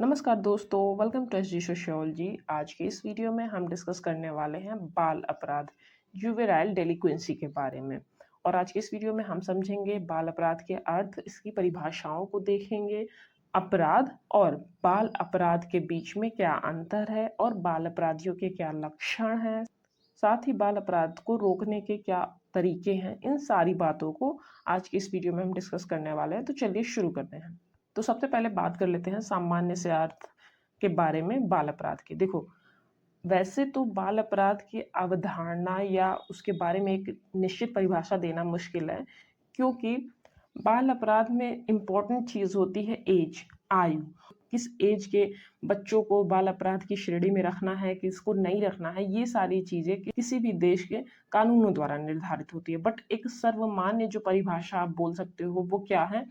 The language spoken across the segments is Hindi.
नमस्कार दोस्तों, वेलकम टू एसजी सोशियोलॉजी। आज की इस वीडियो में हम डिस्कस करने वाले हैं बाल अपराध जुवेनाइल डेलिक्वेंसी के बारे में। और आज की इस वीडियो में हम समझेंगे बाल अपराध के अर्थ, इसकी परिभाषाओं को देखेंगे, अपराध और बाल अपराध के बीच में क्या अंतर है और बाल अपराधियों के क्या लक्षण हैं, साथ ही बाल अपराध को रोकने के क्या तरीके हैं। इन सारी बातों को आज की इस वीडियो में हम डिस्कस करने वाले हैं। तो चलिए शुरू करते हैं। तो सबसे पहले बात कर लेते हैं सामान्य से अर्थ के बारे में बाल अपराध के। देखो, वैसे तो बाल अपराध की अवधारणा या उसके बारे में एक निश्चित परिभाषा देना मुश्किल है, क्योंकि बाल अपराध में इम्पोर्टेंट चीज़ होती है एज, आयु। किस एज के बच्चों को बाल अपराध की श्रेणी में रखना है, किसको नहीं रखना है, ये सारी चीज़ें किसी भी देश के कानूनों द्वारा निर्धारित होती है। बट एक सर्वमान्य जो परिभाषा आप बोल सकते हो वो क्या है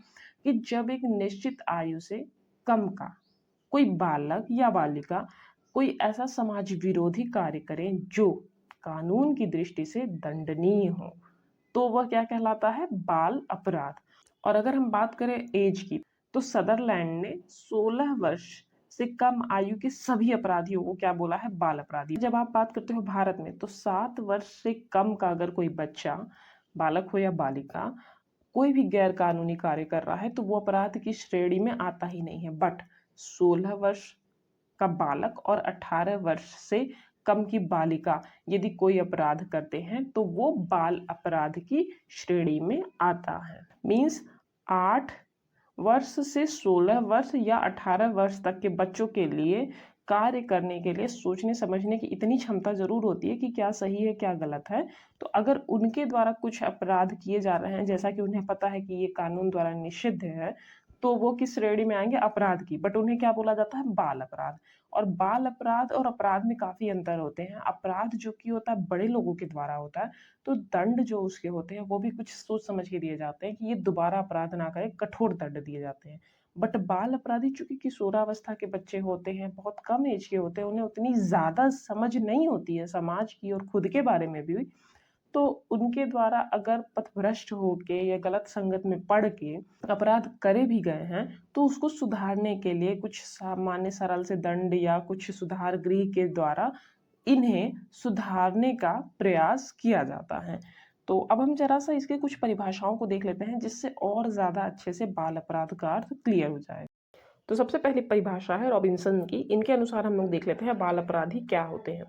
कि जब एक निश्चित आयु से कम का कोई बालक या बालिका कोई ऐसा समाज विरोधी कार्य करें जो कानून की दृष्टि से दंडनीय हो, तो वह क्या कहलाता है? बाल अपराध। और अगर हम बात करें एज की, तो सदरलैंड ने 16 वर्ष से कम आयु के सभी अपराधियों को क्या बोला है? बाल अपराधी। जब आप बात करते हो भारत में, तो 7 वर्ष से कम का अगर कोई बच्चा, बालक हो या बालिका, कोई भी गैर कानूनी कार्य कर रहा है तो वो अपराध की श्रेणी में आता ही नहीं है। बट 16 वर्ष का बालक और 18 वर्ष से कम की बालिका यदि कोई अपराध करते हैं तो वो बाल अपराध की श्रेणी में आता है। मीन्स 8 वर्ष से 16 वर्ष या 18 वर्ष तक के बच्चों के लिए कार्य करने के लिए सोचने समझने की इतनी क्षमता जरूर होती है कि क्या सही है क्या गलत है। तो अगर उनके द्वारा कुछ अपराध किए जा रहे हैं, जैसा कि उन्हें पता है कि ये कानून द्वारा निषिद्ध है, तो वो किस श्रेणी में आएंगे? अपराध की। बट उन्हें क्या बोला जाता है? बाल अपराध। और बाल अपराध और अपराध में काफी अंतर होते हैं। अपराध जो कि होता है बड़े लोगों के द्वारा होता है, तो दंड जो उसके होते हैं वो भी कुछ सोच समझ के दिए जाते हैं कि ये दोबारा अपराध ना करे, कठोर दंड दिए जाते हैं। बट बाल अपराधी चूंकि किशोरावस्था के बच्चे होते हैं, बहुत कम एज के होते हैं, उन्हें उतनी ज्यादा समझ नहीं होती है समाज की और खुद के बारे में भी, तो उनके द्वारा अगर पथभ्रष्ट होके या गलत संगत में पड़ के अपराध करे भी गए हैं, तो उसको सुधारने के लिए कुछ सामान्य सरल से दंड या कुछ सुधार गृह के द्वारा इन्हें सुधारने का प्रयास किया जाता है। तो अब हम जरा सा इसके कुछ परिभाषाओं को देख लेते हैं, जिससे और ज्यादा अच्छे से बाल अपराध का अर्थ क्लियर हो जाए। तो सबसे पहली परिभाषा है रॉबिन्सन की। इनके अनुसार हम लोग देख लेते हैं बाल अपराधी क्या होते हैं।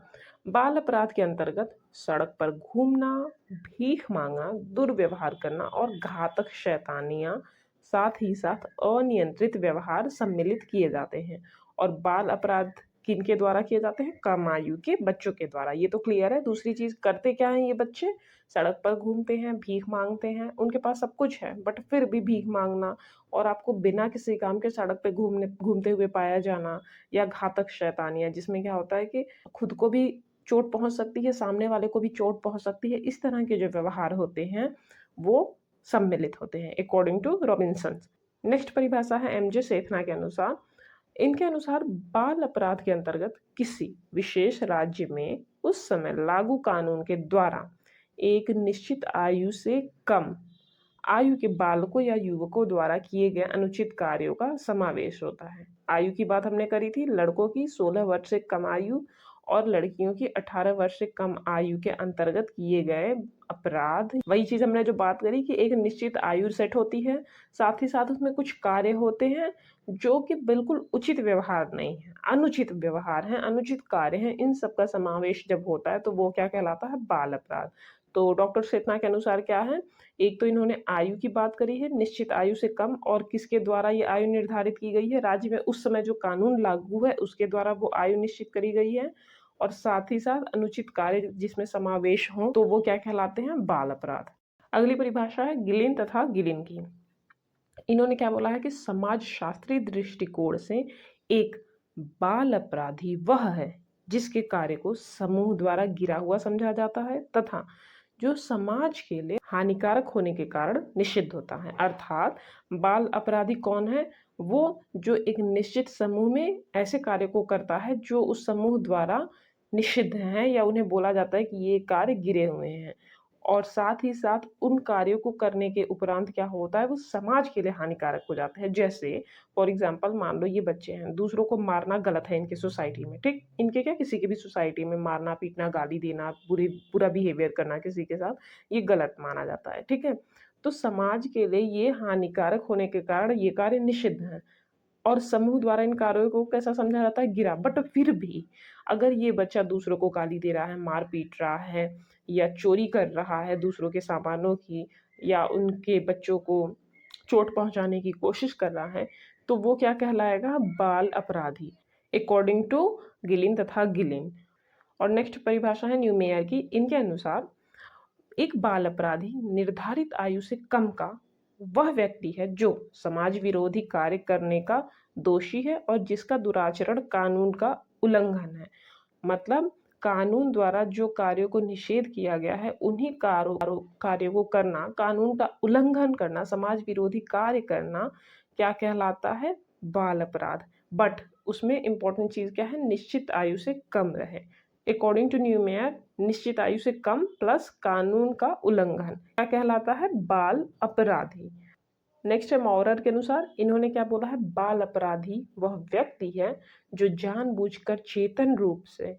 बाल अपराध के अंतर्गत सड़क पर घूमना, भीख मांगना, दुर्व्यवहार करना और घातक शैतानियां, साथ ही साथ अनियंत्रित व्यवहार सम्मिलित किए जाते हैं। और बाल अपराध किनके द्वारा किए जाते हैं? कम आयु के बच्चों के द्वारा। ये तो क्लियर है। दूसरी चीज, करते क्या हैं ये बच्चे? सड़क पर घूमते हैं, भीख मांगते हैं, उनके पास सब कुछ है बट फिर भी भीख मांगना, और आपको बिना किसी काम के सड़क पे घूमते हुए पाया जाना, या घातक शैतानियां जिसमें क्या होता है कि खुद को भी चोट पहुंच सकती है, सामने वाले को भी चोट पहुंच सकती है, इस तरह के जो व्यवहार होते हैं वो सम्मिलित होते हैं अकॉर्डिंग टू रॉबिन्सन। नेक्स्ट परिभाषा है एमजे सेथना के अनुसार। इनके अनुसार बाल अपराध के अंतर्गत किसी विशेष राज्य में उस समय लागू कानून के द्वारा एक निश्चित आयु से कम आयु के बालकों या युवकों द्वारा किए गए अनुचित कार्यों का समावेश होता है। आयु की बात हमने करी थी, लड़कों की 16 वर्ष से कम आयु और लड़कियों की 18 वर्ष से कम आयु के अंतर्गत किए गए अपराध। वही चीज हमने जो बात करी कि एक निश्चित आयु सेट होती है, साथ ही साथ उसमें कुछ कार्य होते हैं जो कि बिल्कुल उचित व्यवहार नहीं है, अनुचित व्यवहार है, अनुचित कार्य है, इन सब का समावेश जब होता है तो वो क्या कहलाता है? बाल अपराध। तो डॉक्टर चेतना के अनुसार क्या है? एक तो इन्होंने आयु की बात करी है, निश्चित आयु से कम, और किसके द्वारा ये आयु निर्धारित की गई है? राज्य में उस समय जो कानून लागू है उसके द्वारा वो आयु निश्चित करी गई है। और साथ ही साथ अनुचित कार्य जिसमें समावेश हो तो वो क्या कहलाते हैं? बाल अपराध। अगली परिभाषा है गिलिन तथा गिलिन की। इन्होंने क्या बोला है कि समाज शास्त्रीय दृष्टिकोण से एक बाल अपराधी वह है जिसके कार्य को समूह द्वारा गिरा हुआ समझा जाता है तथा जो समाज के लिए हानिकारक होने के कारण निषिद्ध होता है। अर्थात बाल अपराधी कौन है? वो जो एक निश्चित समूह में ऐसे कार्य को करता है जो उस समूह द्वारा निषिद्ध है, या उन्हें बोला जाता है कि ये कार्य गिरे हुए हैं। और साथ ही साथ उन कार्यों को करने के उपरांत क्या होता है, वो समाज के लिए हानिकारक हो जाते हैं। जैसे फॉर एग्ज़ाम्पल मान लो ये बच्चे हैं, दूसरों को मारना गलत है इनके सोसाइटी में, ठीक? इनके क्या किसी की भी सोसाइटी में मारना, पीटना, गाली देना, बुरा बिहेवियर करना किसी के साथ, ये गलत माना जाता है, ठीक है? तो समाज के लिए ये हानिकारक होने के कारण ये कार्य निषिद्ध हैं। और समूह द्वारा इन कार्यों को कैसा समझा जाता है? गिरा। बट फिर भी अगर ये बच्चा दूसरों को गाली दे रहा है, मार पीट रहा है या चोरी कर रहा है दूसरों के सामानों की या उनके बच्चों को चोट पहुंचाने की कोशिश कर रहा है, तो वो क्या कहलाएगा? बाल अपराधी, अकॉर्डिंग टू गिलिन तथा गिलिन। और नेक्स्ट परिभाषा है न्यूमेयर की। इनके अनुसार एक बाल अपराधी निर्धारित आयु से कम का वह व्यक्ति है जो समाज विरोधी कार्य करने का दोषी है और जिसका दुराचरण कानून का उल्लंघन है। मतलब कानून द्वारा जो कार्यों को निषेध किया गया है उन्हीं कार्यों को करना, कानून का उल्लंघन करना, समाज विरोधी कार्य करना क्या कहलाता है? बाल अपराध। बट उसमें इंपॉर्टेंट चीज क्या है? निश्चित आयु से कम रहे। अकॉर्डिंग टू न्यूमेयर, निश्चित आयु से कम प्लस कानून का उल्लंघन क्या कहलाता है? बाल अपराधी। नेक्स्ट है मॉरर के अनुसार, इन्होंने क्या बोला है? बाल अपराधी वह व्यक्ति है जो जानबूझकर चेतन रूप से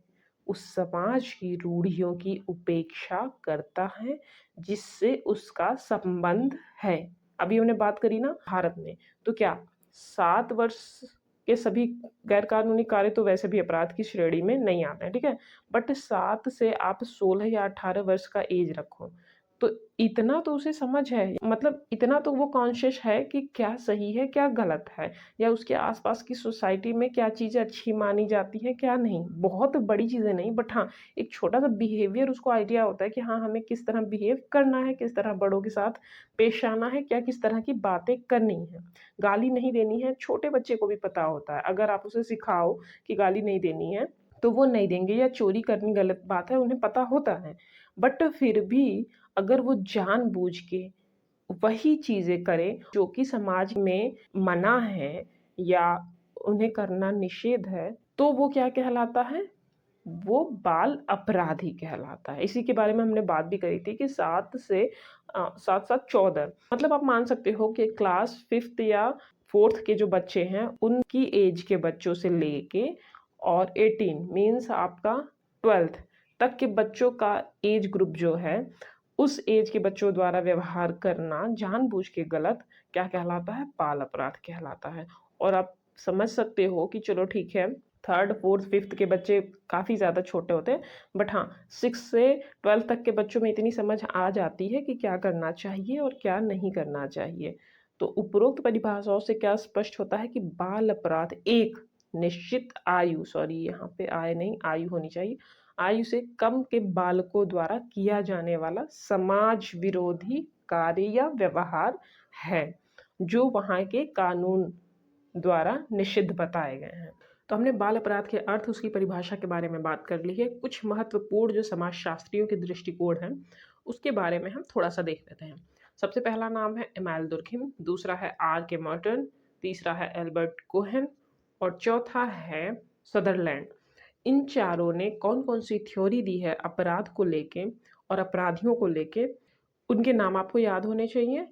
उस समाज की रूढ़ियों की उपेक्षा करता है जिससे उसका संबंध है। अभी हमने बात करी ना भारत में, तो क्या 7 वर्ष के सभी गैर कानूनी कार्य तो वैसे भी अपराध की श्रेणी में नहीं आते हैं, ठीक है? बट 7 से आप 16 या 18 वर्ष का एज रखो, तो इतना तो उसे समझ है, मतलब इतना तो वो कॉन्शियस है कि क्या सही है क्या गलत है, या उसके आसपास की सोसाइटी में क्या चीज़ें अच्छी मानी जाती है क्या नहीं। बहुत बड़ी चीज़ें नहीं, बट हाँ एक छोटा सा बिहेवियर उसको आइडिया होता है कि हाँ हमें किस तरह बिहेव करना है, किस तरह बड़ों के साथ पेश आना है, क्या किस तरह की बातें करनी है, गाली नहीं देनी है। छोटे बच्चे को भी पता होता है, अगर आप उसे सिखाओ कि गाली नहीं देनी है तो वो नहीं देंगे, या चोरी करनी गलत बात है उन्हें पता होता है। बट फिर भी अगर वो जानबूझ के वही चीज़ें करें जो कि समाज में मना है या उन्हें करना निषेध है, तो वो क्या कहलाता है? वो बाल अपराधी कहलाता है। इसी के बारे में हमने बात भी करी थी कि 7 से 7-7 14, मतलब आप मान सकते हो कि क्लास 5th या 4th के जो बच्चे हैं उनकी एज के बच्चों से लेके और 18 मीन्स आपका 12th तक के बच्चों का एज ग्रुप जो है, उस एज के बच्चों द्वारा व्यवहार करना जानबूझ के गलत क्या कहलाता है? बाल अपराध कहलाता है। और आप समझ सकते हो कि चलो ठीक है 3rd, 4th, 5th के बच्चे काफ़ी ज़्यादा छोटे होते हैं, बट हाँ 6 से 12 तक के बच्चों में इतनी समझ आ जाती है कि क्या करना चाहिए और क्या नहीं करना चाहिए। तो उपरोक्त परिभाषाओं से क्या स्पष्ट होता है कि बाल अपराध एक निश्चित आयु, सॉरी यहाँ पे आय नहीं आयु होनी चाहिए, आयु से कम के बालकों द्वारा किया जाने वाला समाज विरोधी कार्य या व्यवहार है जो वहाँ के कानून द्वारा निषिद्ध बताए गए हैं। तो हमने बाल अपराध के अर्थ, उसकी परिभाषा के बारे में बात कर ली है। कुछ महत्वपूर्ण जो समाजशास्त्रियों के दृष्टिकोण हैं उसके बारे में हम थोड़ा सा देख लेते हैं। सबसे पहला नाम है एमाइल दुर्खिम, दूसरा है आर के मर्टन, तीसरा है एल्बर्ट कोहेन और चौथा है सदरलैंड। इन चारों ने कौन कौन सी थ्योरी दी है अपराध को लेके और अपराधियों को लेके, उनके नाम आपको याद होने चाहिए।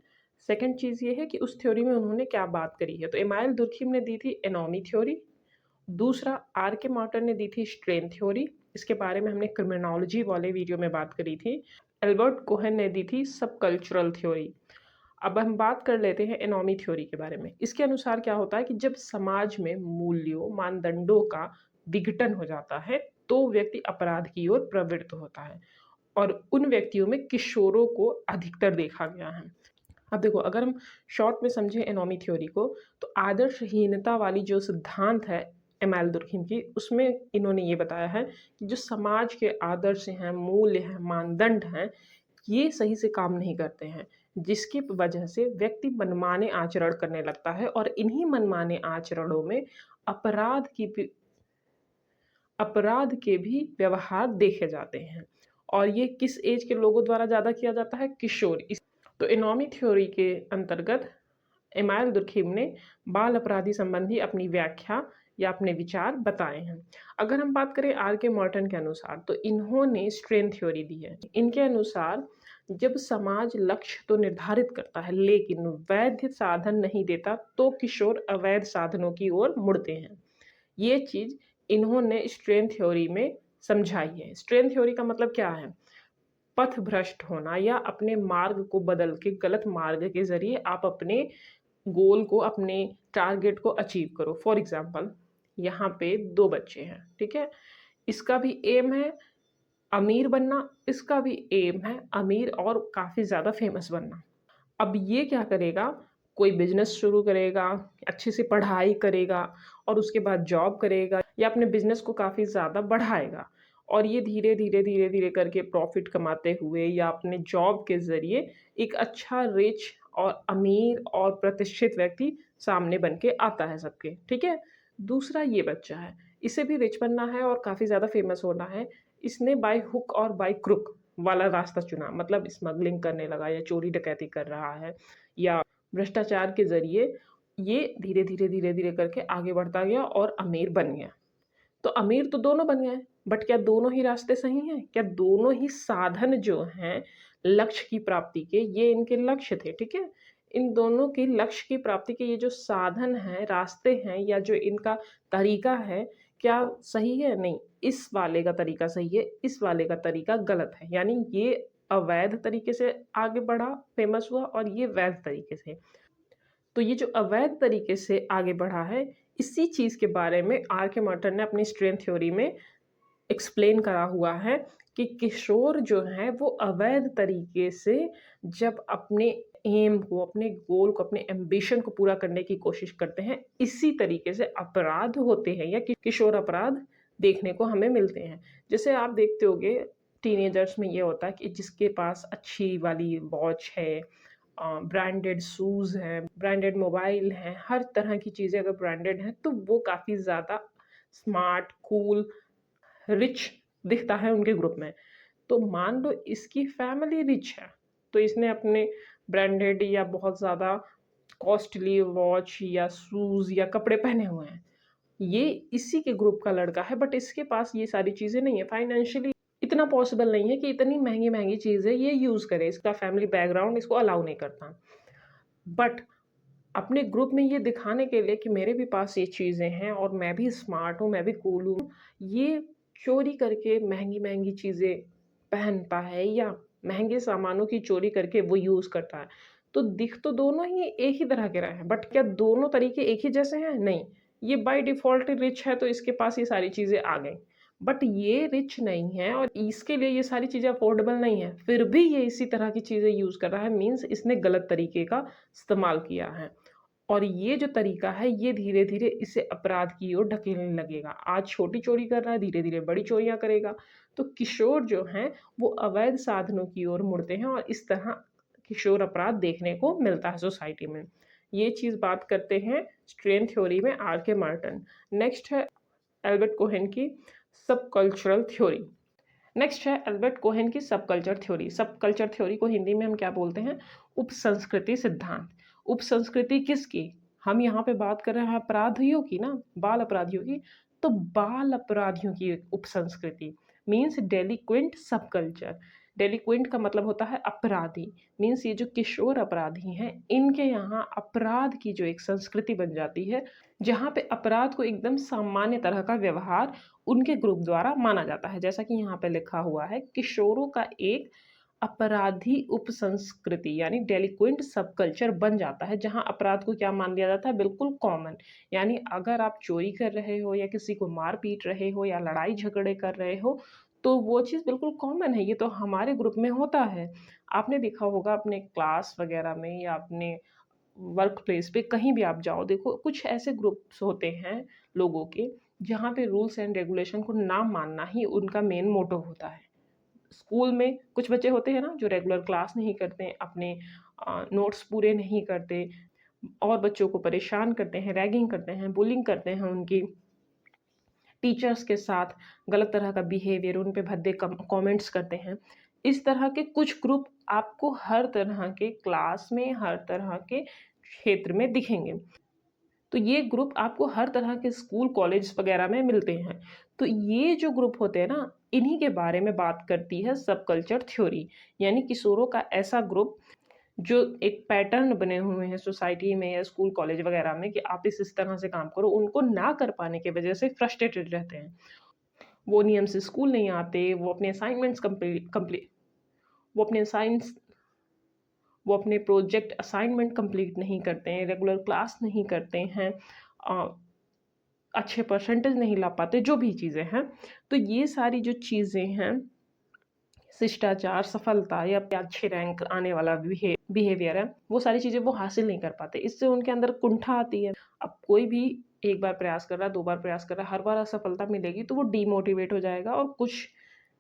सेकंड चीज़ ये है कि उस थ्योरी में उन्होंने क्या बात करी है। तो एमाइल दुर्खिम ने दी थी एनॉमी थ्योरी, दूसरा आर के मार्टन ने दी थी स्ट्रेन थ्योरी, इसके बारे में हमने क्रिमिनोलॉजी वाले वीडियो में बात करी थी। एल्बर्ट कोहेन ने दी थी सब कल्चरल थ्योरी। अब हम बात कर लेते हैं एनॉमी थ्योरी के बारे में। इसके अनुसार क्या होता है कि जब समाज में मूल्यों मानदंडों का विघटन हो जाता है तो व्यक्ति अपराध की ओर प्रवृत्त होता है, और उन व्यक्तियों में किशोरों को अधिकतर देखा गया है। अब देखो अगर हम शॉर्ट में समझें एनॉमी थ्योरी को, तो आदर्शहीनता वाली जो सिद्धांत है एमाइल दुर्खिम की, उसमें इन्होंने ये बताया है कि जो समाज के आदर्श हैं, मूल्य हैं, मानदंड हैं, ये सही से काम नहीं करते हैं, जिसकी वजह से व्यक्ति मनमाने आचरण करने लगता है और इन्हीं मनमाने आचरणों में अपराध के भी व्यवहार देखे जाते हैं। और ये किस एज के लोगों द्वारा ज़्यादा किया जाता है? किशोर। तो एनॉमी थ्योरी के अंतर्गत एमाइल दुर्खिम ने बाल अपराधी संबंधी अपनी व्याख्या या अपने विचार बताए हैं। अगर हम बात करें आर के मॉर्टन के अनुसार, तो इन्होंने स्ट्रेन थ्योरी दी है। इनके अनुसार जब समाज लक्ष्य तो निर्धारित करता है लेकिन वैध साधन नहीं देता तो किशोर अवैध साधनों की ओर मुड़ते हैं। ये चीज़ इन्होंने स्ट्रेन थ्योरी में समझाई है। स्ट्रेन थ्योरी का मतलब क्या है? पथ भ्रष्ट होना या अपने मार्ग को बदल के गलत मार्ग के ज़रिए आप अपने गोल को, अपने टारगेट को अचीव करो। फॉर एग्ज़ाम्पल यहाँ पे 2 बच्चे हैं, ठीक है? इसका भी एम है अमीर बनना, इसका भी एम है अमीर और काफ़ी ज़्यादा फ़ेमस बनना। अब ये क्या करेगा, कोई बिज़नेस शुरू करेगा, अच्छे से पढ़ाई करेगा और उसके बाद जॉब करेगा या अपने बिज़नेस को काफ़ी ज़्यादा बढ़ाएगा और ये धीरे-धीरे, धीरे-धीरे करके प्रॉफ़िट कमाते हुए या अपने जॉब के ज़रिए एक अच्छा रिच और अमीर और प्रतिष्ठित व्यक्ति सामने बन के आता है सबके, ठीक है? दूसरा ये बच्चा है, इसे भी रिच बनना है और काफ़ी ज़्यादा फ़ेमस होना है। इसने बाय हुक और बाय क्रुक वाला रास्ता चुना, मतलब स्मगलिंग करने लगा या चोरी डकैती कर रहा है या भ्रष्टाचार के ज़रिए ये धीरे-धीरे, धीरे-धीरे करके आगे बढ़ता गया और अमीर बन गया। तो अमीर तो दोनों बन गए, बट क्या दोनों ही रास्ते सही हैं? क्या दोनों ही साधन जो हैं लक्ष्य की प्राप्ति के, ये इनके लक्ष्य थे, ठीक है? इन दोनों के लक्ष्य की प्राप्ति के ये जो साधन हैं, रास्ते हैं या जो इनका तरीका है, क्या सही है? नहीं, इस वाले का तरीका सही है, इस वाले का तरीका गलत है। यानी ये अवैध तरीके से आगे बढ़ा, फेमस हुआ और ये वैध तरीके से। तो ये जो अवैध तरीके से आगे बढ़ा है, इसी चीज़ के बारे में आर के मार्टन ने अपनी स्ट्रेन थ्योरी में एक्सप्लेन करा हुआ है कि किशोर जो हैं वो अवैध तरीके से जब अपने एम को, अपने गोल को, अपने एम्बिशन को पूरा करने की कोशिश करते हैं, इसी तरीके से अपराध होते हैं या किशोर अपराध देखने को हमें मिलते हैं। जैसे आप देखते होंगे टीनेजर्स में ये होता है कि जिसके पास अच्छी वाली वॉच है, ब्रांडेड शूज़ हैं, ब्रांडेड मोबाइल हैं, हर तरह की चीज़ें अगर ब्रांडेड हैं, तो वो काफ़ी ज़्यादा स्मार्ट, कूल, रिच दिखता है उनके ग्रुप में। तो मान लो इसकी फैमिली रिच है, तो इसने अपने ब्रांडेड या बहुत ज़्यादा कॉस्टली वॉच या शूज़ या कपड़े पहने हुए हैं। ये इसी के ग्रुप का लड़का है बट इसके पास ये सारी चीज़ें नहीं है, फाइनेंशियली इतना पॉसिबल नहीं है कि इतनी महँगी-महँगी चीज़ें ये यूज़ करे, इसका फैमिली बैकग्राउंड इसको अलाउ नहीं करता। बट अपने ग्रुप में ये दिखाने के लिए कि मेरे भी पास ये चीज़ें हैं और मैं भी स्मार्ट हूँ, मैं भी कूल हूँ, ये चोरी करके महँगी-महँगी चीज़ें पहनता है या महँगे सामानों की चोरी करके वो यूज़ करता है। तो दिख तो दोनों ही एक ही तरह के रहे हैं, बट क्या दोनों तरीके एक ही जैसे हैं? नहीं। ये बाय डिफ़ॉल्ट रिच है तो इसके पास ये सारी चीज़ें आ गईं। बट ये रिच नहीं है और इसके लिए ये सारी चीज़ें अफ़ोर्डेबल नहीं है, फिर भी ये इसी तरह की चीज़ें यूज़ कर रहा है, मीन्स इसने गलत तरीके का इस्तेमाल किया है। और ये जो तरीका है, ये धीरे-धीरे इसे अपराध की ओर ढकेलने लगेगा। आज छोटी चोरी कर रहा है, धीरे-धीरे बड़ी चोरियाँ करेगा। तो किशोर जो हैं, वो अवैध साधनों की ओर मुड़ते हैं और इस तरह किशोर अपराध देखने को मिलता है सोसाइटी में। ये चीज़ बात करते हैं स्ट्रेन थ्योरी में आर के मार्टन। नेक्स्ट है एल्बर्ट कोहेन की सबकल्चरल थ्योरी। नेक्स्ट है एल्बर्ट कोहेन की सबकल्चर थ्योरी। सबकल्चर थ्योरी को हिंदी में हम क्या बोलते हैं? उपसंस्कृति सिद्धांत। उपसंस्कृति किसकी? हम यहाँ पे बात कर रहे हैं अपराधियों की ना, बाल अपराधियों की। तो बाल अपराधियों की उपसंस्कृति मीन्स डेलिक्वेंट सबकल्चर। डेलिक्वेंट का मतलब होता है अपराधी, मीन्स ये जो किशोर अपराधी हैं, इनके यहाँ अपराध की जो एक संस्कृति बन जाती है, जहाँ पे अपराध को एकदम सामान्य तरह का व्यवहार उनके ग्रुप द्वारा माना जाता है। जैसा कि यहाँ पे लिखा हुआ है, किशोरों का एक अपराधी उपसंस्कृति यानी डेलिक्वेंट सबकल्चर बन जाता है, जहाँ अपराध को क्या मान लिया जाता है? बिल्कुल कॉमन। यानी अगर आप चोरी कर रहे हो या किसी को मार पीट रहे हो या लड़ाई झगड़े कर रहे हो, तो वो चीज़ बिल्कुल कॉमन है, ये तो हमारे ग्रुप में होता है। आपने देखा होगा अपने क्लास वगैरह में या अपने वर्क प्लेस पे कहीं भी आप जाओ, देखो कुछ ऐसे ग्रुप्स होते हैं लोगों के, जहाँ पे रूल्स एंड रेगुलेशन को ना मानना ही उनका मेन मोटो होता है। स्कूल में कुछ बच्चे होते हैं ना जो रेगुलर क्लास नहीं करते, अपने नोट्स पूरे नहीं करते और बच्चों को परेशान करते हैं, रैगिंग करते हैं, बुलिंग करते हैं उनकी टीचर्स के साथ, गलत तरह का बिहेवियर, उन पे भद्दे कमेंट्स करते हैं। इस तरह के कुछ ग्रुप आपको हर तरह के क्लास में, हर तरह के क्षेत्र में दिखेंगे। तो ये ग्रुप आपको हर तरह के स्कूल, कॉलेज वगैरह में मिलते हैं। तो ये जो ग्रुप होते हैं ना, इन्हीं के बारे में बात करती है सब कल्चर थ्योरी, यानी किशोरों का ऐसा ग्रुप जो एक पैटर्न बने हुए हैं सोसाइटी में या स्कूल, कॉलेज वगैरह में कि आप इस तरह से काम करो, उनको ना कर पाने की वजह से फ्रस्ट्रेटेड रहते हैं। वो नियम से स्कूल नहीं आते, वो अपने असाइनमेंट्स कंप्लीट वो अपने साइंस वो अपने प्रोजेक्ट असाइनमेंट कंप्लीट नहीं करते हैं, रेगुलर क्लास नहीं करते हैं, अच्छे परसेंटेज नहीं ला पाते, जो भी चीज़ें हैं। तो ये सारी जो चीज़ें हैं, शिष्टाचार, सफलता या अच्छे रैंक आने वाला बिहेवियर है, वो सारी चीज़ें वो हासिल नहीं कर पाते। इससे उनके अंदर कुंठा आती है। अब कोई भी एक बार प्रयास कर रहा है, 2 बार प्रयास कर रहा है, हर बार असफलता मिलेगी तो वो डीमोटिवेट हो जाएगा, और कुछ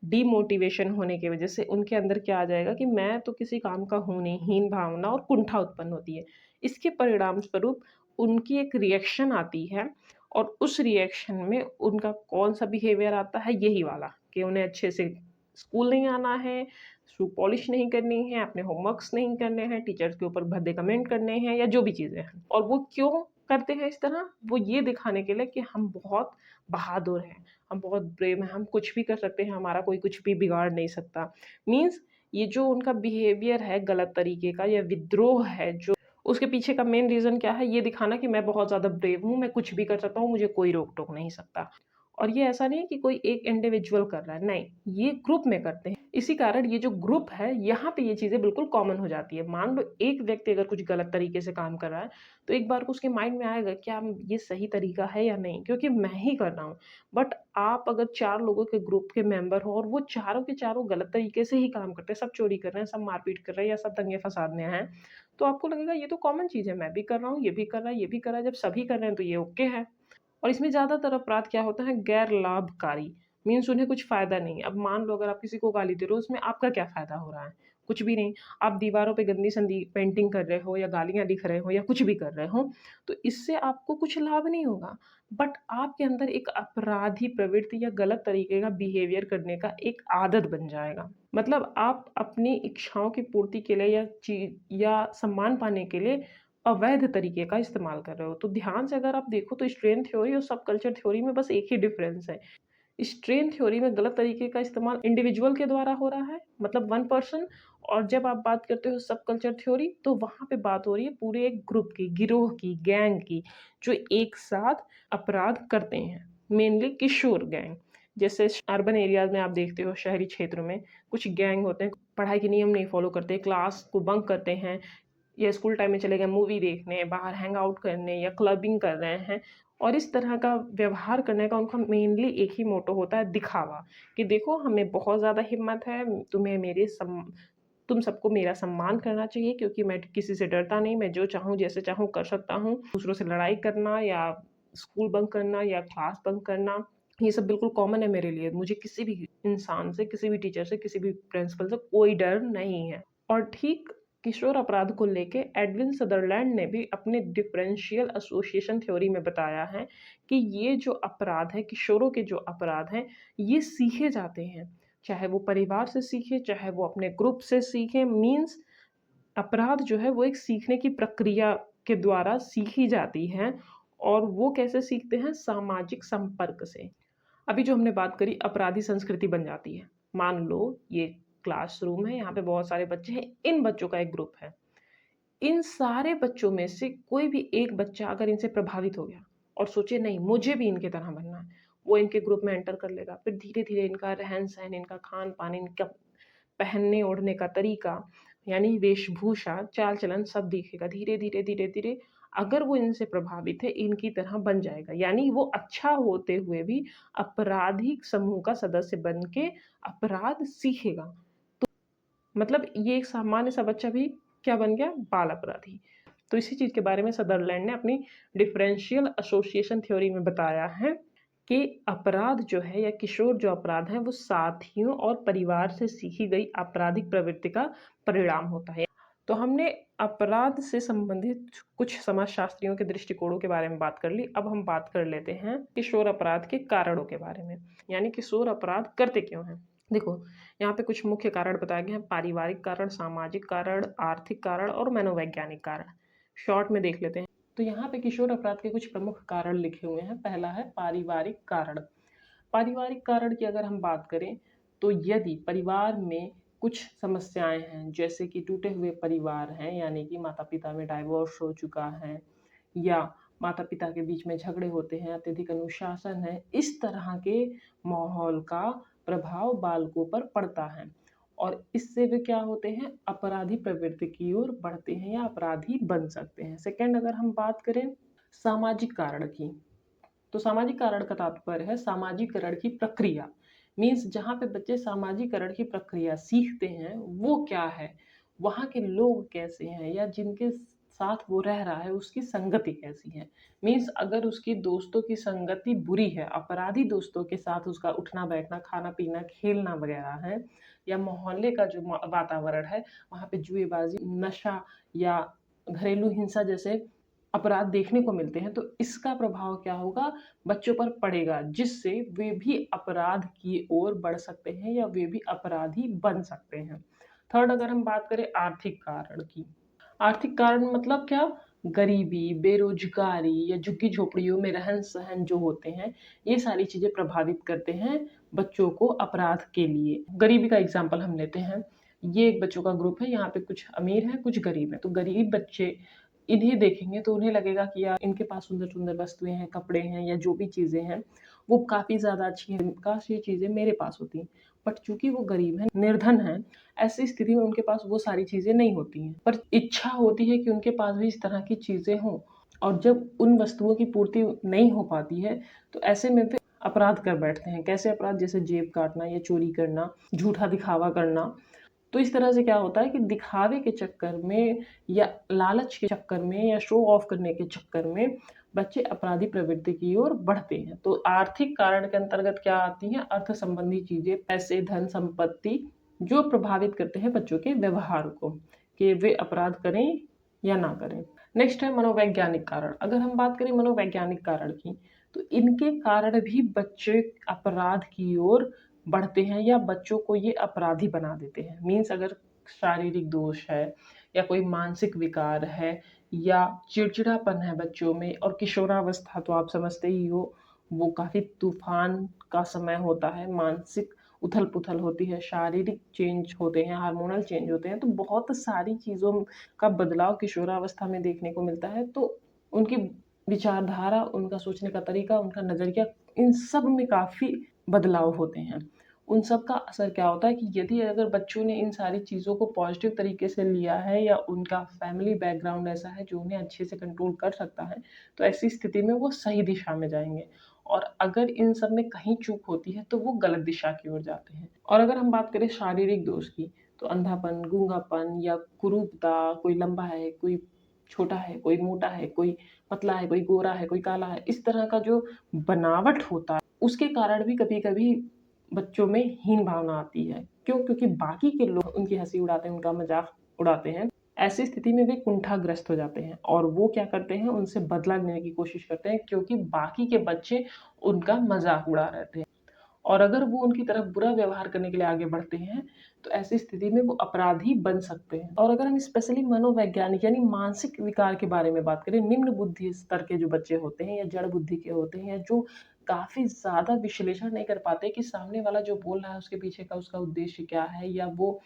डीमोटिवेशन होने की वजह से उनके अंदर क्या आ जाएगा कि मैं तो किसी काम का हूँ नहीं, हीन भावना और कुंठा उत्पन्न होती है। इसके परिणाम स्वरूप उनकी एक रिएक्शन आती है, और उस रिएक्शन में उनका कौन-सा बिहेवियर आता है, यही वाला कि उन्हें अच्छे से स्कूल नहीं आना है, शू पॉलिश नहीं करनी है, अपने होमवर्क्स नहीं करने हैं, टीचर्स के ऊपर भद्दे कमेंट करने हैं, या जो भी चीज़ें हैं। और वो क्यों करते हैं इस तरह? वो ये दिखाने के लिए कि हम बहुत बहादुर हैं, हम बहुत ब्रेव हैं, हम कुछ भी कर सकते हैं, हमारा कोई कुछ भी बिगाड़ नहीं सकता। मीन्स ये जो उनका बिहेवियर है गलत तरीके का या विद्रोह है, जो उसके पीछे का मेन रीज़न क्या है? ये दिखाना कि मैं बहुत ज़्यादा ब्रेव हूँ, मैं कुछ भी कर सकता हूँ, मुझे कोई रोक-टोक नहीं सकता। और ये ऐसा नहीं है कि कोई एक इंडिविजुअल कर रहा है, नहीं, ये ग्रुप में करते हैं। इसी कारण ये जो ग्रुप है, यहाँ पे ये चीज़ें बिल्कुल कॉमन हो जाती है। मान लो एक व्यक्ति अगर कुछ गलत तरीके से काम कर रहा है, तो एक बार को उसके माइंड में आएगा, क्या ये सही तरीका है या नहीं? क्योंकि मैं ही कर रहा हूँ। बट आप अगर 4 लोगों के ग्रुप के मेंबर हो और वो चारों के चारों गलत तरीके से ही काम करते हैं, सब चोरी कर रहे हैं, सब मारपीट कर रहे हैं या सब दंगे-फसाद में हैं, तो आपको लगेगा ये तो कॉमन चीज़ है, मैं भी कर रहा हूँ, ये भी कर रहा है, ये भी कर रहा है, जब सभी कर रहे हैं तो ये ओके है। और इसमें ज़्यादातर अपराध क्या होता है, गैर लाभकारी, मीन्स उन्हें कुछ फ़ायदा नहीं है। अब मान लो अगर आप किसी को गाली दे रहे हो, उसमें आपका क्या फ़ायदा हो रहा है? कुछ भी नहीं। आप दीवारों पे गंदी-संदी पेंटिंग कर रहे हो या गालियाँ लिख रहे हो या कुछ भी कर रहे हो, तो इससे आपको कुछ लाभ नहीं होगा। बट आपके अंदर एक अपराधी प्रवृत्ति या गलत तरीके का बिहेवियर करने का एक आदत बन जाएगा। मतलब आप अपनी इच्छाओं की पूर्ति के लिए या सम्मान पाने के लिए अवैध तरीके का इस्तेमाल कर रहे हो। तो ध्यान से अगर आप देखो तो स्ट्रेन थ्योरी और सब कल्चर थ्योरी में बस एक ही डिफरेंस है। स्ट्रेन थ्योरी में गलत तरीके का इस्तेमाल इंडिविजुअल के द्वारा हो रहा है, मतलब वन पर्सन, और जब आप बात करते हो सब कल्चर थ्योरी, तो वहाँ पे बात हो रही है पूरे एक ग्रुप की, गिरोह की, गैंग की, जो एक साथ अपराध करते हैं। मेनली किशोर गैंग। जैसे अर्बन एरियाज़ में आप देखते हो, शहरी क्षेत्रों में कुछ गैंग होते हैं, पढ़ाई के नियम नहीं फॉलो करते, क्लास को बंक करते हैं, या स्कूल टाइम में चले गए मूवी देखने, बाहर हैंग आउट करने या क्लबिंग कर रहे हैं, और इस तरह का व्यवहार करने का उनका मेनली एक ही मोटो होता है, दिखावा, कि देखो हमें बहुत ज़्यादा हिम्मत है, तुम सबको मेरा सम्मान करना चाहिए, क्योंकि मैं किसी से डरता नहीं, मैं जो चाहूँ, जैसे चाहूँ कर सकता हूँ। दूसरों से लड़ाई करना या स्कूल बंक करना या क्लास बंक करना, ये सब बिल्कुल कॉमन है मेरे लिए। मुझे किसी भी इंसान से, किसी भी टीचर से, किसी भी प्रिंसिपल से कोई डर नहीं है। और ठीक किशोर अपराध को लेके एडविन सदरलैंड ने भी अपने डिफरेंशियल एसोसिएशन थ्योरी में बताया है कि ये जो अपराध है, किशोरों के जो अपराध हैं, ये सीखे जाते हैं। चाहे वो परिवार से सीखे, चाहे वो अपने ग्रुप से सीखे, मीन्स अपराध जो है वो एक सीखने की प्रक्रिया के द्वारा सीखी जाती है। और वो कैसे सीखते हैं? सामाजिक संपर्क से। अभी जो हमने बात करी, अपराधी संस्कृति बन जाती है। मान लो ये क्लासरूम है, यहाँ पे बहुत सारे बच्चे हैं, इन बच्चों का एक ग्रुप है। इन सारे बच्चों में से कोई भी एक बच्चा अगर इनसे प्रभावित हो गया और सोचे नहीं मुझे भी इनके तरह बनना है, वो इनके ग्रुप में एंटर कर लेगा। फिर धीरे-धीरे इनका रहन-सहन, इनका खान-पान, इनका पहनने-ओढ़ने का तरीका, यानी वेशभूषा, चाल-चलन सब दिखेगा। धीरे-धीरे, धीरे-धीरे अगर वो इनसे प्रभावित है, इनकी तरह बन जाएगा। यानी वो अच्छा होते हुए भी आपराधिक समूह का सदस्य बन के अपराध सीखेगा। मतलब ये एक सामान्य सा बच्चा भी क्या बन गया? बाल अपराधी। तो इसी चीज़ के बारे में सदरलैंड ने अपनी डिफरेंशियल एसोसिएशन थ्योरी में बताया है कि अपराध जो है या किशोर जो अपराध है, वो साथियों और परिवार से सीखी गई आपराधिक प्रवृत्ति का परिणाम होता है। तो हमने अपराध से संबंधित कुछ समाजशास्त्रियों के दृष्टिकोणों के बारे में बात कर ली। अब हम बात कर लेते हैं किशोर अपराध के कारणों के बारे में, यानी किशोर अपराध करते क्यों हैं। देखो, यहाँ पे कुछ मुख्य कारण बताए गए हैं: पारिवारिक कारण, सामाजिक कारण, आर्थिक कारण और मनोवैज्ञानिक कारण। शॉर्ट में देख लेते हैं। तो यहाँ पे किशोर अपराध के कुछ प्रमुख कारण लिखे हुए हैं। पहला है पारिवारिक कारण। पारिवारिक कारण की अगर हम बात करें तो यदि परिवार में कुछ समस्याएं हैं, जैसे कि टूटे हुए परिवार हैं, यानी कि माता पिता में डाइवोर्स हो चुका है या माता पिता के बीच में झगड़े होते हैं, अत्यधिक अनुशासन है, इस तरह के माहौल का प्रभाव बालकों पर पड़ता है और इससे वे क्या होते हैं, अपराधी प्रवृत्ति की ओर बढ़ते हैं या अपराधी बन सकते हैं। सेकंड, अगर हम बात करें सामाजिक कारण की, तो सामाजिक कारण का तात्पर्य है सामाजिकरण की प्रक्रिया। मीन्स जहाँ पे बच्चे सामाजिकरण की प्रक्रिया सीखते हैं वो क्या है, वहाँ के लोग कैसे हैं या जिनके साथ वो रह रहा है उसकी संगति कैसी है। मीन्स अगर उसकी दोस्तों की संगति बुरी है, अपराधी दोस्तों के साथ उसका उठना बैठना, खाना पीना, खेलना वगैरह है, या मोहल्ले का जो वातावरण है वहाँ पे जुएबाजी, नशा या घरेलू हिंसा जैसे अपराध देखने को मिलते हैं, तो इसका प्रभाव क्या होगा, बच्चों पर पड़ेगा, जिससे वे भी अपराध की ओर बढ़ सकते हैं या वे भी अपराधी बन सकते हैं। थर्ड, अगर हम बात करें आर्थिक कारण की, आर्थिक कारण मतलब क्या, गरीबी, बेरोजगारी या झुग्गी झोपड़ियों में रहन सहन जो होते हैं, ये सारी चीजें प्रभावित करते हैं बच्चों को अपराध के लिए। गरीबी का एग्जाम्पल हम लेते हैं, ये एक बच्चों का ग्रुप है, यहाँ पे कुछ अमीर हैं कुछ गरीब हैं। तो गरीब बच्चे इन्हें देखेंगे तो उन्हें लगेगा कि यार इनके पास सुंदर सुंदर वस्तुएं हैं, कपड़े हैं या जो भी चीजें हैं वो काफी ज्यादा अच्छी हैं, काश ये चीजें मेरे पास होती। बट चूंकि वो गरीब हैं, निर्धन हैं, ऐसी स्थिति में उनके पास वो सारी चीजें नहीं होती हैं, पर इच्छा होती है कि उनके पास भी इस तरह की चीजें हों। और जब उन वस्तुओं की पूर्ति नहीं हो पाती है तो ऐसे में वे अपराध कर बैठते हैं। कैसे अपराध, जैसे जेब काटना या चोरी करना, झूठा दिखावा करना। तो इस तरह से क्या होता है कि दिखावे के चक्कर में या लालच के चक्कर में या शो ऑफ करने के चक्कर में बच्चे अपराधी प्रवृत्ति की ओर बढ़ते हैं। तो आर्थिक कारण के अंतर्गत क्या आती हैं, अर्थ संबंधी चीजें, पैसे, धन, संपत्ति, जो प्रभावित करते हैं बच्चों के व्यवहार को, कि वे अपराध करें या ना करें। नेक्स्ट है मनोवैज्ञानिक कारण। अगर हम बात करें मनोवैज्ञानिक कारण की, तो इनके कारण भी बच्चे अपराध की ओर बढ़ते हैं या बच्चों को ये अपराधी बना देते हैं। मीन्स अगर शारीरिक दोष है या कोई मानसिक विकार है या चिड़चिड़ापन है बच्चों में, और किशोरावस्था तो आप समझते ही हो, वो काफी तूफान का समय होता है, मानसिक उथल पुथल होती है, शारीरिक चेंज होते हैं, हार्मोनल चेंज होते हैं, तो बहुत सारी चीज़ों का बदलाव किशोरावस्था में देखने को मिलता है। तो उनकी विचारधारा, उनका सोचने का तरीका, उनका नज़रिया, इन सब में काफ़ी बदलाव होते हैं। उन सब का असर क्या होता है कि यदि अगर बच्चों ने इन सारी चीज़ों को पॉजिटिव तरीके से लिया है या उनका फैमिली बैकग्राउंड ऐसा है जो उन्हें अच्छे से कंट्रोल कर सकता है, तो ऐसी स्थिति में वो सही दिशा में जाएंगे। और अगर इन सब में कहीं चूक होती है तो वो गलत दिशा की ओर जाते हैं। और अगर हम बात करें शारीरिक दोष की, तो अंधापन, गूंगापन या कुरूपता, कोई लंबा है, कोई छोटा है, कोई मोटा है, कोई पतला है, कोई गोरा है, कोई काला है, इस तरह का जो बनावट होता है उसके कारण भी कभी कभी बच्चों में हीन भावना आती है। क्यों? क्योंकि बाकी के लोग उनकी हंसी उड़ाते हैं, उनका मजाक उड़ाते हैं। ऐसी स्थिति में वे कुंठाग्रस्त हो जाते हैं और वो क्या करते हैं, उनसे बदला लेने की कोशिश करते हैं, क्योंकि बाकी के बच्चे उनका मजाक उड़ा रहे थे। और अगर वो उनकी तरफ बुरा व्यवहार करने के लिए आगे बढ़ते हैं तो ऐसी स्थिति में वो अपराधी बन सकते हैं। और अगर हम स्पेशली मनोवैज्ञानिक यानी मानसिक विकार के बारे में बात करें, निम्न बुद्धि स्तर के जो बच्चे होते हैं या जड़ बुद्धि के होते हैं, या जो काफी ज्यादा विश्लेषण नहीं कर पाते कि सामने वाला जो बोल रहा है उसके पीछे का उसका उद्देश्य क्या है, या वो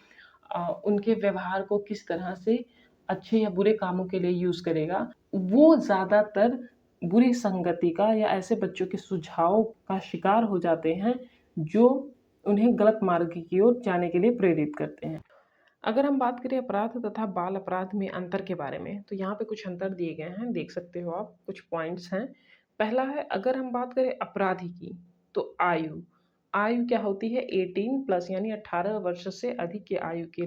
उनके व्यवहार को किस तरह से अच्छे या बुरे कामों के लिए यूज करेगा, वो ज्यादातर बुरी संगति का या ऐसे बच्चों के सुझाव का शिकार हो जाते हैं जो उन्हें गलत मार्ग की ओर जाने के लिए प्रेरित करते हैं। अगर हम बात करें अपराध तथा बाल अपराध में अंतर के बारे में, तो यहाँ पे कुछ अंतर दिए गए हैं, देख सकते हो आप, कुछ पॉइंट्स हैं। पहला है, अगर हम बात करें अपराधी की, तो आयु, आयु क्या होती है, 18+ यानी 18 वर्ष से अधिक की आयु के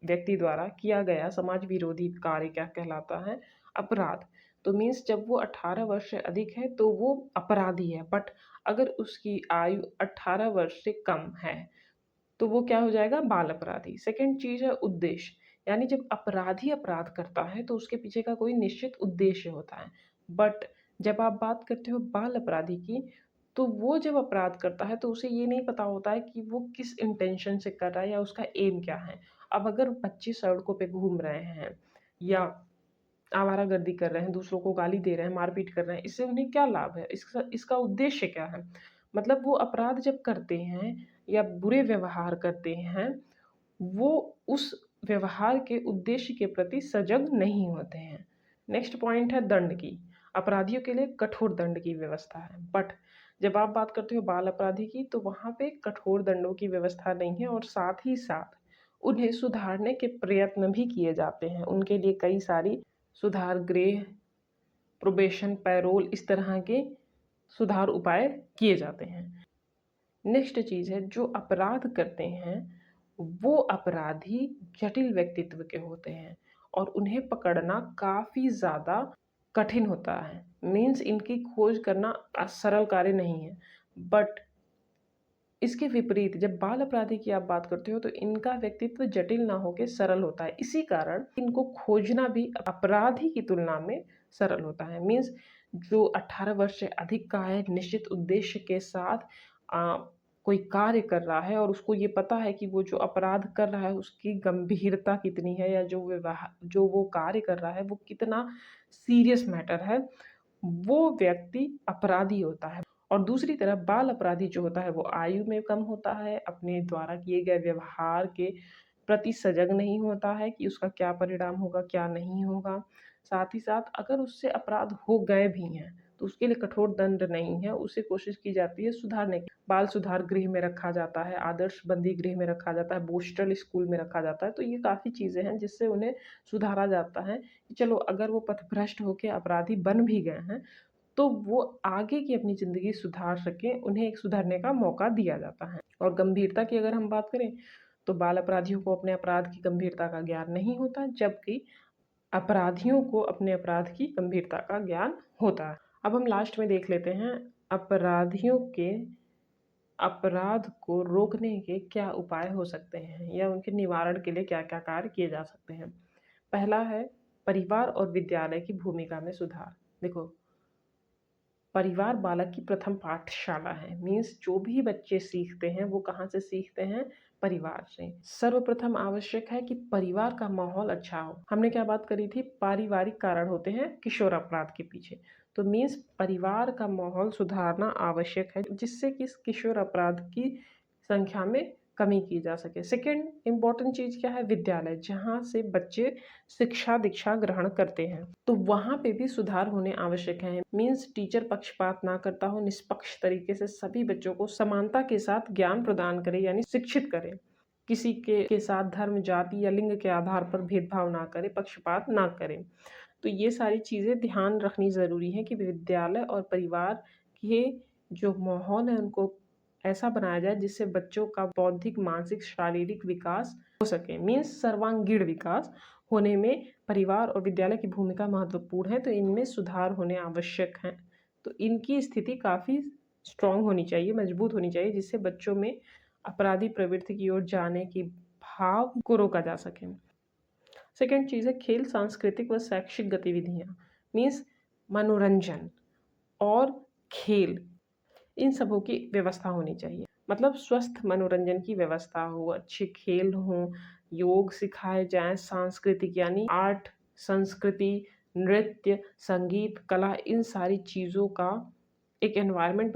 व्यक्ति द्वारा किया गया समाज विरोधी कार्य क्या कहलाता है, अपराध। तो मीन्स जब वो 18 वर्ष से अधिक है तो वो अपराधी है, बट अगर उसकी आयु 18 वर्ष से कम है तो वो क्या हो जाएगा, बाल अपराधी। सेकंड चीज है उद्देश्य, यानी जब अपराधी अपराध करता है तो उसके पीछे का कोई निश्चित उद्देश्य होता है। बट जब आप बात करते हो बाल अपराधी की, तो वो जब अपराध करता है तो उसे ये नहीं पता होता है कि वो किस इंटेंशन से कर रहा है या उसका एम क्या है। अब अगर बच्चे सड़कों पे घूम रहे हैं या आवारागर्दी कर रहे हैं, दूसरों को गाली दे रहे हैं, मारपीट कर रहे हैं, इससे उन्हें क्या लाभ है? इसका इसका उद्देश्य क्या है? मतलब वो अपराध जब करते हैं या बुरे व्यवहार करते हैं, वो उस व्यवहार के उद्देश्य के प्रति सजग नहीं होते हैं। नेक्स्ट पॉइंट है दंड की। अपराधियों के लिए कठोर दंड की व्यवस्था है, बट जब आप बात करते हो बाल अपराधी की, तो वहाँ पे कठोर दंडों की व्यवस्था नहीं है और साथ ही साथ उन्हें सुधारने के प्रयत्न भी किए जाते हैं। उनके लिए कई सारी सुधार गृह, प्रोबेशन, पैरोल, इस तरह के सुधार उपाय किए जाते हैं। नेक्स्ट चीज़ है, जो अपराध करते हैं वो अपराधी जटिल व्यक्तित्व के होते हैं और उन्हें पकड़ना काफ़ी ज़्यादा कठिन होता है। मीन्स इनकी खोज करना सरल कार्य नहीं है। बट इसके विपरीत जब बाल अपराधी की आप बात करते हो तो इनका व्यक्तित्व जटिल ना होकर सरल होता है। इसी कारण इनको खोजना भी अपराधी की तुलना में सरल होता है। मीन्स जो 18 वर्ष से अधिक का है, निश्चित उद्देश्य के साथ कोई कार्य कर रहा है और उसको ये पता है कि वो जो अपराध कर रहा है उसकी गंभीरता कितनी है, या जो वो कार्य कर रहा है वो कितना सीरियस मैटर है, वो व्यक्ति अपराधी होता है। और दूसरी तरफ बाल अपराधी जो होता है वो आयु में कम होता है, अपने द्वारा किए गए व्यवहार के प्रति सजग नहीं होता है कि उसका क्या परिणाम होगा, क्या नहीं होगा। साथ ही साथ अगर उससे अपराध हो गए भी हैं तो उसके लिए कठोर दंड नहीं है, उसे कोशिश की जाती है सुधारने की। बाल सुधार गृह में रखा जाता है, आदर्श बंदी गृह में रखा जाता है, बोस्टल स्कूल में रखा जाता है। तो ये काफ़ी चीज़ें हैं जिससे उन्हें सुधारा जाता है कि चलो अगर वो पथभ्रष्ट होकर अपराधी बन भी गए हैं तो वो आगे की अपनी ज़िंदगी सुधार सकें, उन्हें एक सुधरने का मौका दिया जाता है। और गंभीरता की अगर हम बात करें तो बाल अपराधियों को अपने अपराध की गंभीरता का ज्ञान नहीं होता, जबकि अपराधियों को अपने अपराध की गंभीरता का ज्ञान होता है। अब हम लास्ट में देख लेते हैं अपराधियों के अपराध को रोकने के क्या उपाय हो सकते हैं या उनके निवारण के लिए क्या क्या कार्य किए जा सकते हैं। पहला है परिवार और विद्यालय की भूमिका में सुधार। देखो, परिवार बालक की प्रथम पाठशाला है। मीन्स जो भी बच्चे सीखते हैं वो कहाँ से सीखते हैं? परिवार से। सर्वप्रथम आवश्यक है कि परिवार का माहौल अच्छा हो। हमने क्या बात करी थी? पारिवारिक कारण होते हैं किशोर अपराध के पीछे। तो मीन्स परिवार का माहौल सुधारना आवश्यक है जिससे कि इस किशोर अपराध की संख्या में कमी की जा सके। सेकेंड इम्पॉर्टेंट चीज़ क्या है? विद्यालय, जहाँ से बच्चे शिक्षा दीक्षा ग्रहण करते हैं, तो वहाँ पे भी सुधार होने आवश्यक है। मीन्स टीचर पक्षपात ना करता हो, निष्पक्ष तरीके से सभी बच्चों को समानता के साथ ज्ञान प्रदान करे, यानी शिक्षित करे। किसी के साथ धर्म, जाति या लिंग के आधार पर भेदभाव ना करे, पक्षपात ना करे। तो ये सारी चीज़ें ध्यान रखनी ज़रूरी है कि विद्यालय और परिवार के जो माहौल है उनको ऐसा बनाया जाए जिससे बच्चों का बौद्धिक, मानसिक, शारीरिक विकास हो सके। मीन्स सर्वांगीण विकास होने में परिवार और विद्यालय की भूमिका महत्वपूर्ण है। तो इनमें सुधार होने आवश्यक हैं। तो इनकी स्थिति काफ़ी स्ट्रॉन्ग होनी चाहिए, मजबूत होनी चाहिए, जिससे बच्चों में अपराधी प्रवृत्ति की ओर जाने की भाव को रोका जा सके। सेकेंड चीज़ है खेल, सांस्कृतिक व शैक्षिक गतिविधियाँ। मीन्स मनोरंजन और खेल, इन सबों की व्यवस्था होनी चाहिए। मतलब स्वस्थ मनोरंजन की व्यवस्था हो, अच्छे खेल हों, योग सिखाए जाएँ, सांस्कृतिक यानी आर्ट, संस्कृति, नृत्य, संगीत, कला, इन सारी चीज़ों का एक एनवायरनमेंट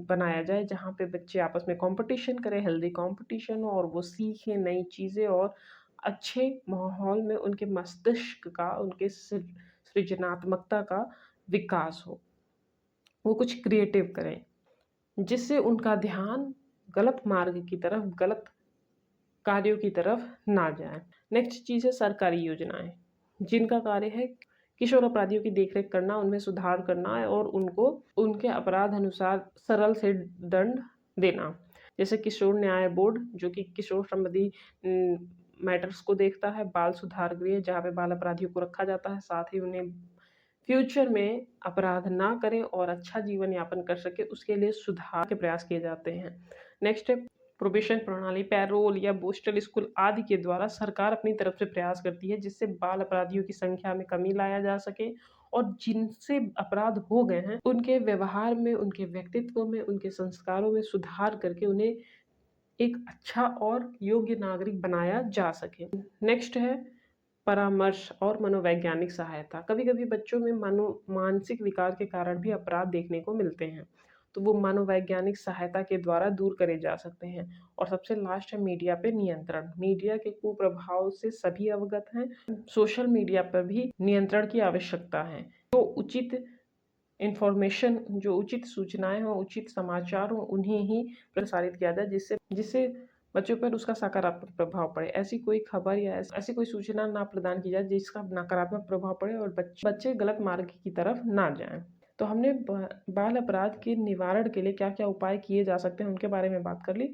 बनाया जाए जहाँ पे बच्चे आपस में कॉम्पिटिशन करें, हेल्दी कॉम्पिटिशन हो और वो सीखें नई चीज़ें और अच्छे माहौल में उनके मस्तिष्क का, उनके सृजनात्मकता का विकास हो। वो कुछ क्रिएटिव करें जिससे उनका ध्यान गलत मार्ग की तरफ, गलत कार्यों की तरफ ना जाए। नेक्स्ट चीज़ है सरकारी योजनाएं, जिनका कार्य है किशोर अपराधियों की देखरेख करना, उनमें सुधार करना है और उनको उनके अपराध अनुसार सरल से दंड देना। जैसे किशोर न्याय बोर्ड जो कि किशोर संबंधी मैटर्स को देखता है, बाल सुधार गृह जहाँ पे बाल अपराधियों को रखा जाता है, साथ ही उन्हें फ्यूचर में अपराध ना करें और अच्छा जीवन यापन कर सके उसके लिए सुधार के प्रयास किए जाते हैं। नेक्स्ट है प्रोबेशन प्रणाली, पैरोल या बोस्टल स्कूल आदि के द्वारा सरकार अपनी तरफ से प्रयास करती है जिससे बाल अपराधियों की संख्या में कमी लाया जा सके और जिनसे अपराध हो गए हैं उनके व्यवहार में, उनके व्यक्तित्व में, उनके संस्कारों में सुधार करके उन्हें एक अच्छा और योग्य नागरिक बनाया जा सके। नेक्स्ट है परामर्श और मनोवैज्ञानिक सहायता। कभी-कभी बच्चों में मानसिक विकार के कारण भी अपराध देखने को मिलते हैं, तो वो मनोवैज्ञानिक सहायता के द्वारा दूर करे जा सकते हैं। और सबसे लास्ट है मीडिया पे नियंत्रण। मीडिया के कुप्रभाव से सभी अवगत हैं। सोशल मीडिया पर भी नियंत्रण की आवश्यकता है। जो उचित सूचनाएँ हों, उचित समाचार हों, उन्हें ही प्रसारित किया जाए, जिससे बच्चों पर उसका सकारात्मक प्रभाव पड़े। ऐसी कोई खबर या ऐसी कोई सूचना ना प्रदान की जाए जिसका नकारात्मक प्रभाव पड़े और बच्चे गलत मार्ग की तरफ ना जाएँ। तो हमने बाल अपराध के निवारण के लिए क्या-क्या उपाय किए जा सकते हैं, उनके बारे में बात कर ली।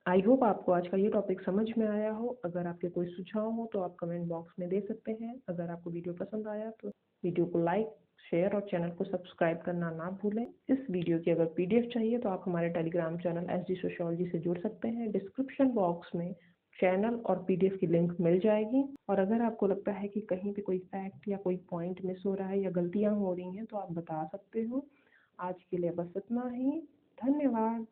आई होप आपको आज का ये टॉपिक समझ में आया हो। अगर आपके कोई सुझाव हो तो आप कमेंट बॉक्स में दे सकते हैं। अगर आपको वीडियो पसंद आया तो वीडियो को लाइक, शेयर और चैनल को सब्सक्राइब करना ना भूलें। इस वीडियो की अगर पीडीएफ चाहिए तो आप हमारे टेलीग्राम चैनल एसडी सोशियोलॉजी से जुड़ सकते हैं। डिस्क्रिप्शन बॉक्स में चैनल और पीडीएफ की लिंक मिल जाएगी। और अगर आपको लगता है कि कहीं पे कोई फैक्ट या कोई पॉइंट मिस हो रहा है या गलतियाँ हो रही हैं तो आप बता सकते हो। आज के लिए बस इतना ही। धन्यवाद।